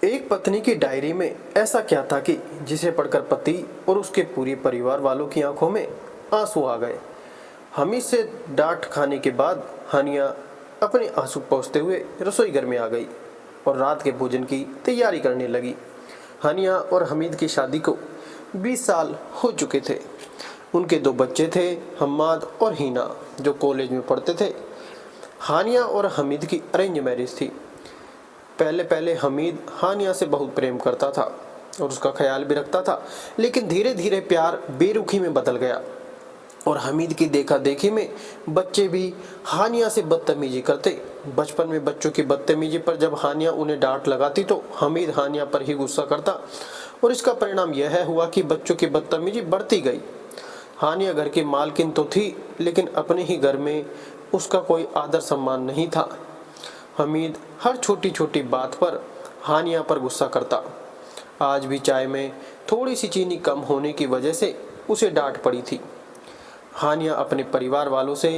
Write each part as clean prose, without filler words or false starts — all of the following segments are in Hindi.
एक पत्नी की डायरी में ऐसा क्या था कि जिसे पढ़कर पति और उसके पूरे परिवार वालों की आंखों में आंसू आ गए। हमीद से डांट खाने के बाद हानिया अपने आंसू पोंछते हुए रसोई घर में आ गई और रात के भोजन की तैयारी करने लगी। हानिया और हमीद की शादी को 20 साल हो चुके थे। उनके 2 बच्चे थे, हम्माद और हीना, जो कॉलेज में पढ़ते थे। हानिया और हमीद की अरेंज मैरिज थी। पहले पहले हमीद हानिया से बहुत प्रेम करता था और उसका ख्याल भी रखता था, लेकिन धीरे धीरे प्यार बेरुखी में बदल गया और हमीद की देखा देखी में बच्चे भी हानिया से बदतमीजी करते। बचपन में बच्चों की बदतमीजी पर जब हानिया उन्हें डांट लगाती तो हमीद हानिया पर ही गुस्सा करता और इसका परिणाम यह हुआ कि बच्चों की बदतमीजी बढ़ती गई। हानिया घर की मालकिन तो थी, लेकिन अपने ही घर में उसका कोई आदर सम्मान नहीं था। हमीद हर छोटी छोटी बात पर हानिया पर गुस्सा करता। आज भी चाय में थोड़ी सी चीनी कम होने की वजह से उसे डांट पड़ी थी। हानिया अपने परिवार वालों से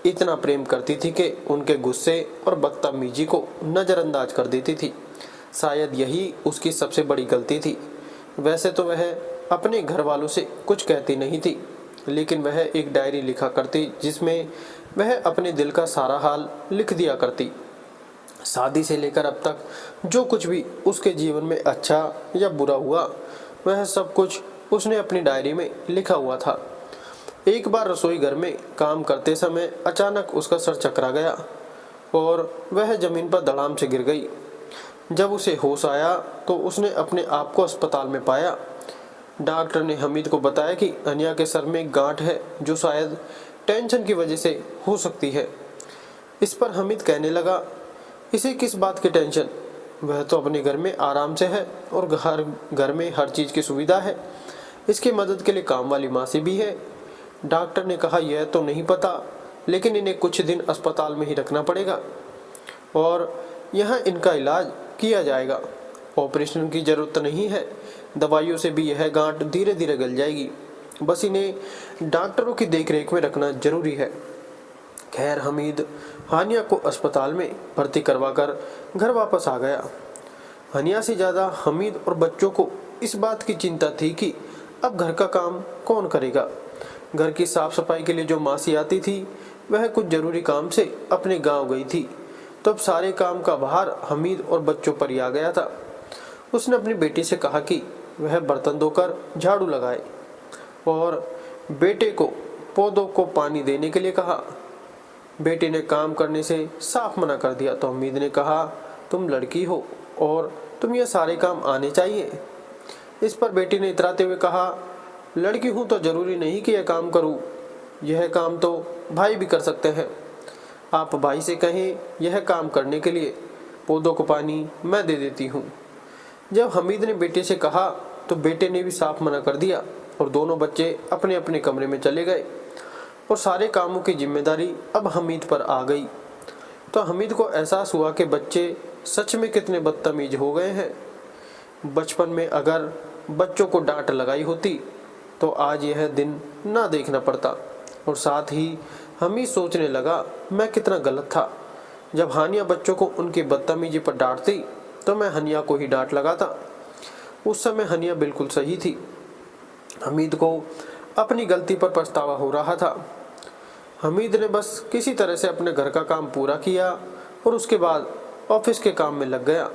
इतना प्रेम करती थी कि उनके गुस्से और बदतमीजी को नज़रअंदाज कर देती थी। शायद यही उसकी सबसे बड़ी गलती थी। वैसे तो वह अपने घर वालों से कुछ कहती नहीं थी, लेकिन वह एक डायरी लिखा करती जिसमें वह अपने दिल का सारा हाल लिख दिया करती। शादी से लेकर अब तक जो कुछ भी उसके जीवन में अच्छा या बुरा हुआ, वह सब कुछ उसने अपनी डायरी में लिखा हुआ था। एक बार रसोई घर में काम करते समय अचानक उसका सर चकरा गया और वह जमीन पर धड़ाम से गिर गई। जब उसे होश आया तो उसने अपने आप को अस्पताल में पाया। डॉक्टर ने हमीद को बताया कि अनिया के सर में एक गांठ है जो शायद टेंशन की वजह से हो सकती है। इस पर हमीद कहने लगा, इसे किस बात की टेंशन? वह तो अपने घर में आराम से है और घर में हर चीज़ की सुविधा है। इसकी मदद के लिए काम वाली मासी भी है। डॉक्टर ने कहा, यह तो नहीं पता, लेकिन इन्हें कुछ दिन अस्पताल में ही रखना पड़ेगा और यहाँ इनका इलाज किया जाएगा। ऑपरेशन की ज़रूरत नहीं है, दवाइयों से भी यह गांठ धीरे धीरे गल जाएगी। बस इन्हें डॉक्टरों की देखरेख में रखना जरूरी है। खैर, हमीद हानिया को अस्पताल में भर्ती करवाकर घर वापस आ गया। हानिया से ज़्यादा हमीद और बच्चों को इस बात की चिंता थी कि अब घर का काम कौन करेगा। घर की साफ सफाई के लिए जो मासी आती थी, वह कुछ ज़रूरी काम से अपने गांव गई थी, तो अब सारे काम का भार हमीद और बच्चों पर ही आ गया था। उसने अपनी बेटी से कहा कि वह बर्तन धोकर झाड़ू लगाए और बेटे को पौधों को पानी देने के लिए कहा। बेटी ने काम करने से साफ मना कर दिया तो हमीद ने कहा, तुम लड़की हो और तुम ये सारे काम आने चाहिए। इस पर बेटी ने इतराते हुए कहा, लड़की हूँ तो ज़रूरी नहीं कि यह काम करूँ, यह काम तो भाई भी कर सकते हैं। आप भाई से कहें यह काम करने के लिए, पौधों को पानी मैं दे देती हूँ। जब हमीद ने बेटे से कहा तो बेटे ने भी साफ मना कर दिया और दोनों बच्चे अपने अपने कमरे में चले गए और सारे कामों की जिम्मेदारी अब हमीद पर आ गई। तो हमीद को एहसास हुआ कि बच्चे सच में कितने बदतमीज हो गए हैं। बचपन में अगर बच्चों को डांट लगाई होती तो आज यह दिन ना देखना पड़ता। और साथ ही हमीद सोचने लगा, मैं कितना गलत था। जब हानिया बच्चों को उनकी बदतमीजी पर डांटती तो मैं हनिया को ही डांट लगाता। उस समय हनिया बिल्कुल सही थी। हमीद को अपनी गलती पर पछतावा हो रहा था। हमीद ने बस किसी तरह से अपने घर का काम पूरा किया और उसके बाद ऑफिस के काम में लग गया।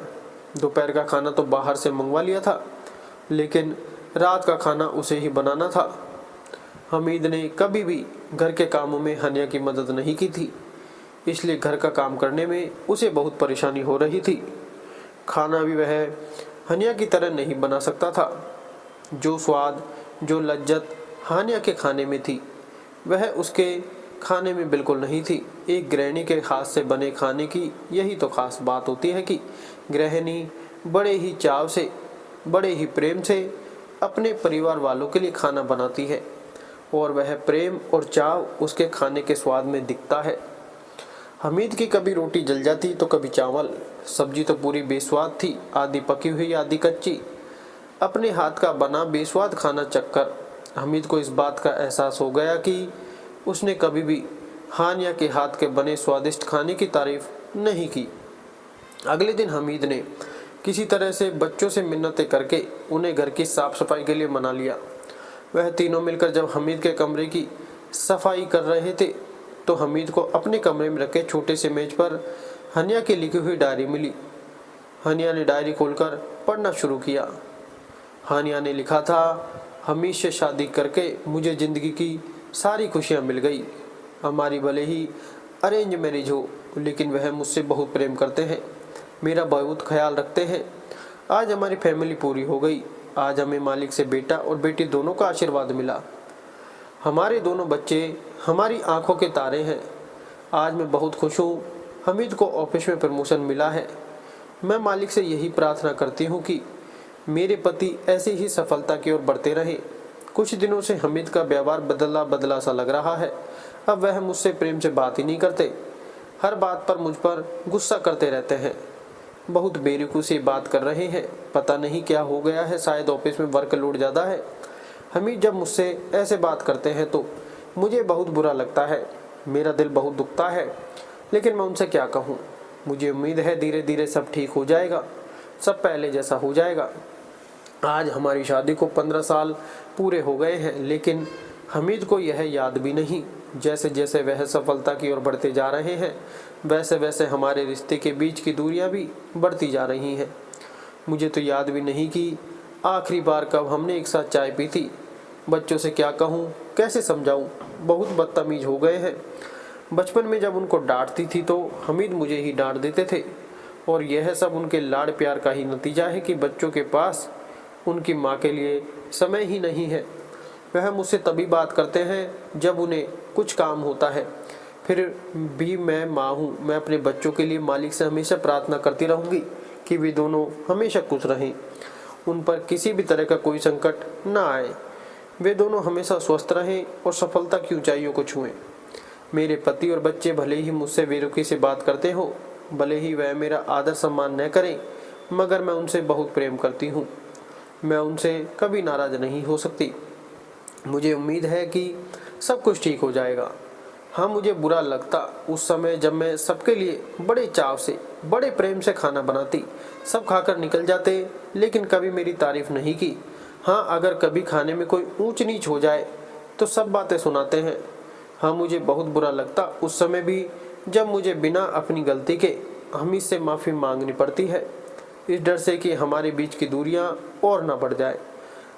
दोपहर का खाना तो बाहर से मंगवा लिया था, लेकिन रात का खाना उसे ही बनाना था। हमीद ने कभी भी घर के कामों में हनिया की मदद नहीं की थी, इसलिए घर का काम करने में उसे बहुत परेशानी हो रही थी। खाना भी वह हनिया की तरह नहीं बना सकता था। जो स्वाद, जो लज्जत हानिया के खाने में थी, वह उसके खाने में बिल्कुल नहीं थी। एक गृहिणी के हाथ से बने खाने की यही तो खास बात होती है कि गृहिणी बड़े ही चाव से, बड़े ही प्रेम से अपने परिवार वालों के लिए खाना बनाती है और वह प्रेम और चाव उसके खाने के स्वाद में दिखता है। हमीद की कभी रोटी जल जाती तो कभी चावल। सब्जी तो पूरी बेस्वाद थी, आधी पकी हुई आधी कच्ची। अपने हाथ का बना बेस्वाद खाना चखकर हमीद को इस बात का एहसास हो गया कि उसने कभी भी हानिया के हाथ के बने स्वादिष्ट खाने की तारीफ नहीं की। अगले दिन हमीद ने किसी तरह से बच्चों से मिन्नतें करके उन्हें घर की साफ सफाई के लिए मना लिया। वह तीनों मिलकर जब हमीद के कमरे की सफाई कर रहे थे तो हमीद को अपने कमरे में रखे छोटे से मेज पर हनिया की लिखी हुई डायरी मिली। हनिया ने डायरी खोलकर पढ़ना शुरू किया। हानिया ने लिखा था, हमीद से शादी करके मुझे ज़िंदगी की सारी खुशियाँ मिल गई। हमारी भले ही अरेंज मैरिज हो लेकिन वह मुझसे बहुत प्रेम करते हैं, मेरा बहुत ख्याल रखते हैं। आज हमारी फैमिली पूरी हो गई। आज हमें मालिक से बेटा और बेटी दोनों का आशीर्वाद मिला। हमारे दोनों बच्चे हमारी आंखों के तारे हैं। आज मैं बहुत खुश हूँ। हमीद को ऑफिस में प्रमोशन मिला है। मैं मालिक से यही प्रार्थना करती हूँ कि मेरे पति ऐसी ही सफलता की ओर बढ़ते रहें। कुछ दिनों से हमीद का व्यवहार बदला बदला सा लग रहा है। अब वह मुझसे प्रेम से बात ही नहीं करते, हर बात पर मुझ पर गुस्सा करते रहते हैं। बहुत बेरुखी से बात कर रहे हैं। पता नहीं क्या हो गया है, शायद ऑफिस में वर्कलोड ज़्यादा है। हमीद जब मुझसे ऐसे बात करते हैं तो मुझे बहुत बुरा लगता है, मेरा दिल बहुत दुखता है, लेकिन मैं उनसे क्या कहूँ। मुझे उम्मीद है धीरे धीरे सब ठीक हो जाएगा, सब पहले जैसा हो जाएगा। आज हमारी शादी को 15 साल पूरे हो गए हैं, लेकिन हमीद को यह याद भी नहीं। जैसे जैसे वह सफलता की ओर बढ़ते जा रहे हैं वैसे वैसे हमारे रिश्ते के बीच की दूरियां भी बढ़ती जा रही हैं। मुझे तो याद भी नहीं कि आखिरी बार कब हमने एक साथ चाय पी थी। बच्चों से क्या कहूँ, कैसे समझाऊँ, बहुत बदतमीज हो गए हैं। बचपन में जब उनको डांटती थी तो हमीद मुझे ही डांट देते थे, और यह सब उनके लाड़ प्यार का ही नतीजा है कि बच्चों के पास उनकी माँ के लिए समय ही नहीं है। वह मुझसे तभी बात करते हैं जब उन्हें कुछ काम होता है। फिर भी मैं माँ हूँ, मैं अपने बच्चों के लिए मालिक से हमेशा प्रार्थना करती रहूँगी कि वे दोनों हमेशा खुश रहें, उन पर किसी भी तरह का कोई संकट ना आए, वे दोनों हमेशा स्वस्थ रहें और सफलता की ऊंचाइयों को छुएं। मेरे पति और बच्चे भले ही मुझसे बेरुखी से बात करते हो, भले ही वह मेरा आदर सम्मान न करें, मगर मैं उनसे बहुत प्रेम करती हूँ। मैं उनसे कभी नाराज़ नहीं हो सकती। मुझे उम्मीद है कि सब कुछ ठीक हो जाएगा। हाँ, मुझे बुरा लगता उस समय जब मैं सबके लिए बड़े चाव से, बड़े प्रेम से खाना बनाती, सब खाकर निकल जाते, लेकिन कभी मेरी तारीफ नहीं की। हाँ, अगर कभी खाने में कोई ऊंच नीच हो जाए तो सब बातें सुनाते हैं। हाँ, मुझे बहुत बुरा लगता उस समय भी जब मुझे बिना अपनी गलती के हमीद से माफ़ी मांगनी पड़ती है, इस डर से कि हमारे बीच की दूरियां और ना बढ़ जाए।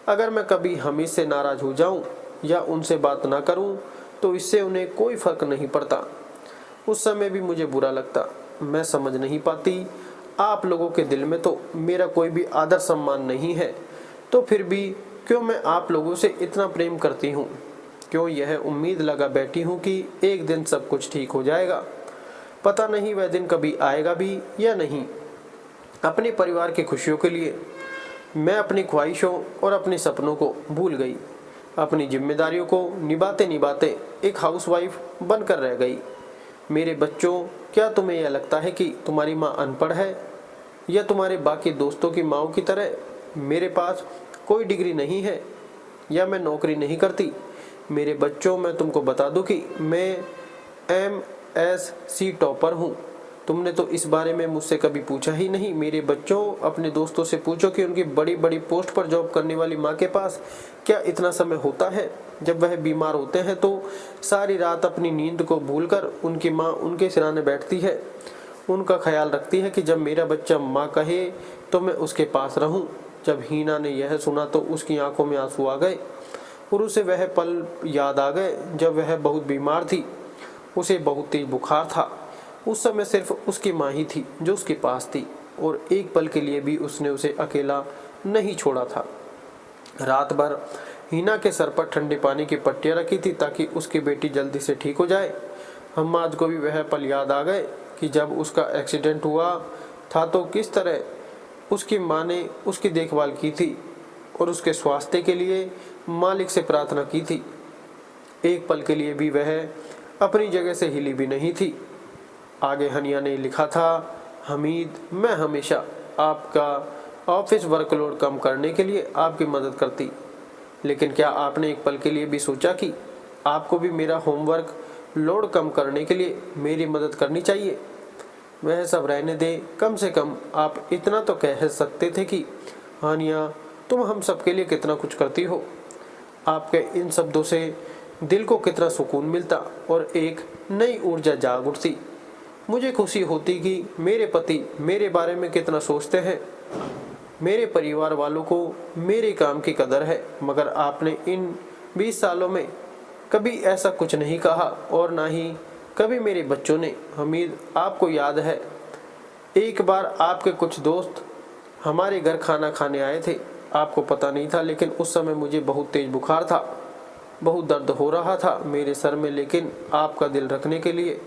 अगर मैं कभी हमीद से नाराज़ हो जाऊं या उनसे बात ना करूं तो इससे उन्हें कोई फ़र्क नहीं पड़ता। उस समय भी मुझे बुरा लगता। मैं समझ नहीं पाती, आप लोगों के दिल में तो मेरा कोई भी आदर सम्मान नहीं है, तो फिर भी क्यों मैं आप लोगों से इतना प्रेम करती हूँ? क्यों यह उम्मीद लगा बैठी हूँ कि एक दिन सब कुछ ठीक हो जाएगा? पता नहीं वह दिन कभी आएगा भी या नहीं। अपने परिवार की खुशियों के लिए मैं अपनी ख्वाहिशों और अपने सपनों को भूल गई। अपनी जिम्मेदारियों को निभाते निभाते एक हाउसवाइफ बनकर रह गई। मेरे बच्चों, क्या तुम्हें यह लगता है कि तुम्हारी माँ अनपढ़ है या तुम्हारे बाकी दोस्तों की माँओं की तरह मेरे पास कोई डिग्री नहीं है या मैं नौकरी नहीं करती? मेरे बच्चों, मैं तुमको बता दूं कि मैं MSc टॉपर हूँ। तुमने तो इस बारे में मुझसे कभी पूछा ही नहीं। मेरे बच्चों, अपने दोस्तों से पूछो कि उनकी बड़ी बड़ी पोस्ट पर जॉब करने वाली माँ के पास क्या इतना समय होता है? जब वह बीमार होते हैं तो सारी रात अपनी नींद को भूलकर उनकी माँ उनके सिराने बैठती है, उनका ख्याल रखती है कि जब मेरा बच्चा माँ कहे तो मैं उसके पास रहूं। जब हीना ने यह सुना तो उसकी आंखों में आंसू आ गए और उसे वह पल याद आ गए जब वह बहुत बीमार थी। उसे बहुत तेज बुखार था। उस समय सिर्फ उसकी माँ ही थी जो उसके पास थी, और एक पल के लिए भी उसने उसे अकेला नहीं छोड़ा था। रात भर हीना के सर पर ठंडे पानी की पट्टियाँ रखी थी ताकि उसकी बेटी जल्दी से ठीक हो जाए। हम्माद को भी वह पल याद आ गए कि जब उसका एक्सीडेंट हुआ था तो किस तरह उसकी माँ ने उसकी देखभाल की थी और उसके स्वास्थ्य के लिए मालिक से प्रार्थना की थी। एक पल के लिए भी वह अपनी जगह से हिली भी नहीं थी। आगे हनिया ने लिखा था, हमीद, मैं हमेशा आपका ऑफिस वर्कलोड कम करने के लिए आपकी मदद करती, लेकिन क्या आपने एक पल के लिए भी सोचा कि आपको भी मेरा होमवर्क लोड कम करने के लिए मेरी मदद करनी चाहिए? वह सब रहने दे, कम से कम आप इतना तो कह सकते थे कि हानिया, तुम हम सबके लिए कितना कुछ करती हो। आपके इन शब्दों से दिल को कितना सुकून मिलता और एक नई ऊर्जा जाग उठती। मुझे खुशी होती कि मेरे पति मेरे बारे में कितना सोचते हैं। मेरे परिवार वालों को मेरे काम की कदर है, मगर आपने इन 20 सालों में कभी ऐसा कुछ नहीं कहा और ना ही कभी मेरे बच्चों ने। हमीद, आपको याद है एक बार आपके कुछ दोस्त हमारे घर खाना खाने आए थे। आपको पता नहीं था, लेकिन उस समय मुझे बहुत तेज बुखार था, बहुत दर्द हो रहा था मेरे सर में, लेकिन आपका दिल रखने के लिए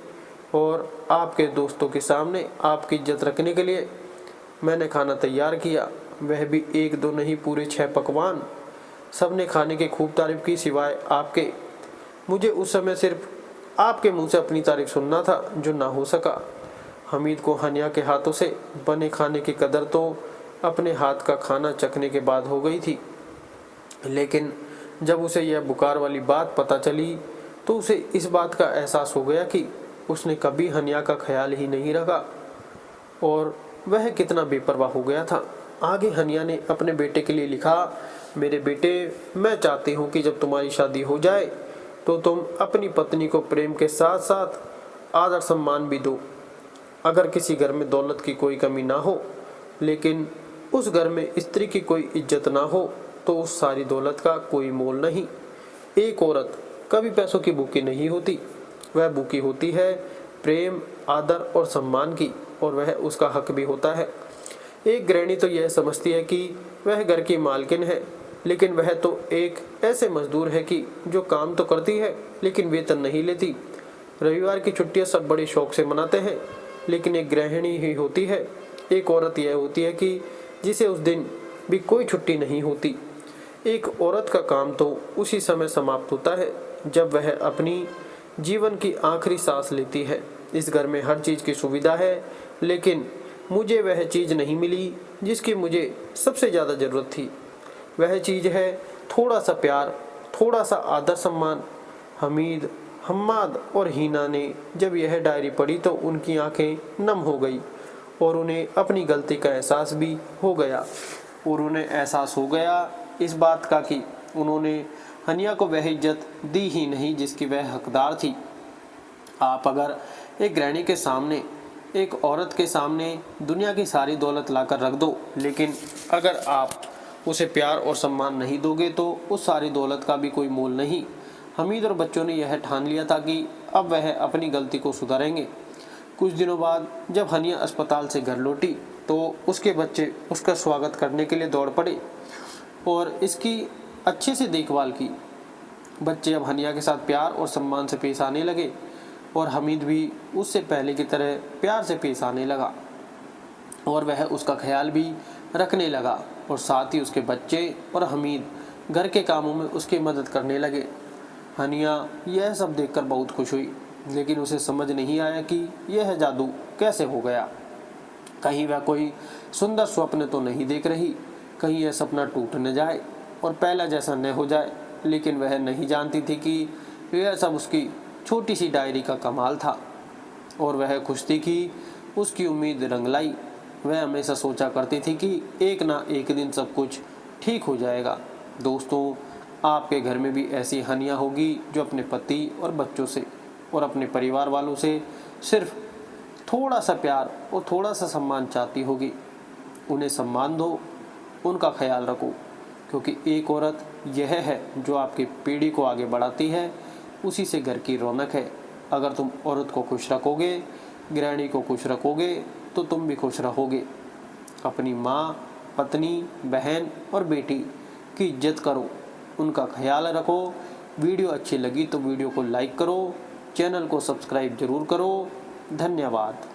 और आपके दोस्तों के सामने आपकी इज्जत रखने के लिए मैंने खाना तैयार किया। वह भी 1-2 नहीं, पूरे 6 पकवान। सबने खाने की खूब तारीफ की सिवाय आपके। मुझे उस समय सिर्फ आपके मुंह से अपनी तारीफ सुनना था, जो ना हो सका। हमीद को हानिया के हाथों से बने खाने की कदर तो अपने हाथ का खाना चखने के बाद हो गई थी, लेकिन जब उसे यह बुखार वाली बात पता चली तो उसे इस बात का एहसास हो गया कि उसने कभी हानिया का ख्याल ही नहीं रखा और वह कितना बेपरवाह हो गया था। आगे हानिया ने अपने बेटे के लिए लिखा, मेरे बेटे, मैं चाहती हूँ कि जब तुम्हारी शादी हो जाए तो तुम अपनी पत्नी को प्रेम के साथ साथ आदर सम्मान भी दो। अगर किसी घर में दौलत की कोई कमी ना हो, लेकिन उस घर में स्त्री की कोई इज्जत ना हो, तो उस सारी दौलत का कोई मोल नहीं। एक औरत कभी पैसों की भूखी नहीं होती, वह भूखी होती है प्रेम, आदर और सम्मान की, और वह उसका हक भी होता है। एक गृहिणी तो यह समझती है कि वह घर की मालकिन है, लेकिन वह तो एक ऐसे मजदूर है कि जो काम तो करती है लेकिन वेतन नहीं लेती। रविवार की छुट्टियां सब बड़े शौक से मनाते हैं, लेकिन एक गृहिणी ही होती है, एक औरत यह होती है कि जिसे उस दिन भी कोई छुट्टी नहीं होती। एक औरत का काम तो उसी समय समाप्त होता है जब वह अपनी जीवन की आखिरी सांस लेती है। इस घर में हर चीज़ की सुविधा है, लेकिन मुझे वह चीज़ नहीं मिली जिसकी मुझे सबसे ज़्यादा ज़रूरत थी। वह चीज़ है थोड़ा सा प्यार, थोड़ा सा आदर सम्मान। हमीद, हम्माद और हीना ने जब यह डायरी पढ़ी तो उनकी आंखें नम हो गई और उन्हें अपनी गलती का एहसास भी हो गया। और उन्हें एहसास हो गया इस बात का कि उन्होंने हनिया को वह इज्जत दी ही नहीं जिसकी वह हकदार थी। आप अगर एक गृहिणी के सामने, एक औरत के सामने दुनिया की सारी दौलत लाकर रख दो, लेकिन अगर आप उसे प्यार और सम्मान नहीं दोगे तो उस सारी दौलत का भी कोई मोल नहीं। हमीद और बच्चों ने यह ठान लिया था कि अब वह अपनी गलती को सुधारेंगे। कुछ दिनों बाद जब हनिया अस्पताल से घर लौटी तो उसके बच्चे उसका स्वागत करने के लिए दौड़ पड़े और इसकी अच्छे से देखभाल की। बच्चे अब हनिया के साथ प्यार और सम्मान से पेश आने लगे और हमीद भी उससे पहले की तरह प्यार से पेश आने लगा और वह उसका ख्याल भी रखने लगा, और साथ ही उसके बच्चे और हमीद घर के कामों में उसकी मदद करने लगे। हनिया यह सब देखकर बहुत खुश हुई, लेकिन उसे समझ नहीं आया कि यह जादू कैसे हो गया। कहीं वह कोई सुंदर स्वप्न तो नहीं देख रही, कहीं यह सपना टूट न जाए और पहला जैसा न हो जाए। लेकिन वह नहीं जानती थी कि यह सब उसकी छोटी सी डायरी का कमाल था, और वह खुश थी कि उसकी उम्मीद रंग लाई। वह हमेशा सोचा करती थी कि एक ना एक दिन सब कुछ ठीक हो जाएगा। दोस्तों, आपके घर में भी ऐसी हनिया होगी जो अपने पति और बच्चों से और अपने परिवार वालों से सिर्फ थोड़ा सा प्यार और थोड़ा सा सम्मान चाहती होगी। उन्हें सम्मान दो, उनका ख्याल रखो, क्योंकि एक औरत यह है जो आपकी पीढ़ी को आगे बढ़ाती है, उसी से घर की रौनक है। अगर तुम औरत को खुश रखोगे, गृहिणी को खुश रखोगे, तो तुम भी खुश रहोगे। अपनी माँ, पत्नी, बहन और बेटी की इज्जत करो, उनका ख्याल रखो। वीडियो अच्छी लगी तो वीडियो को लाइक करो, चैनल को सब्सक्राइब जरूर करो। धन्यवाद।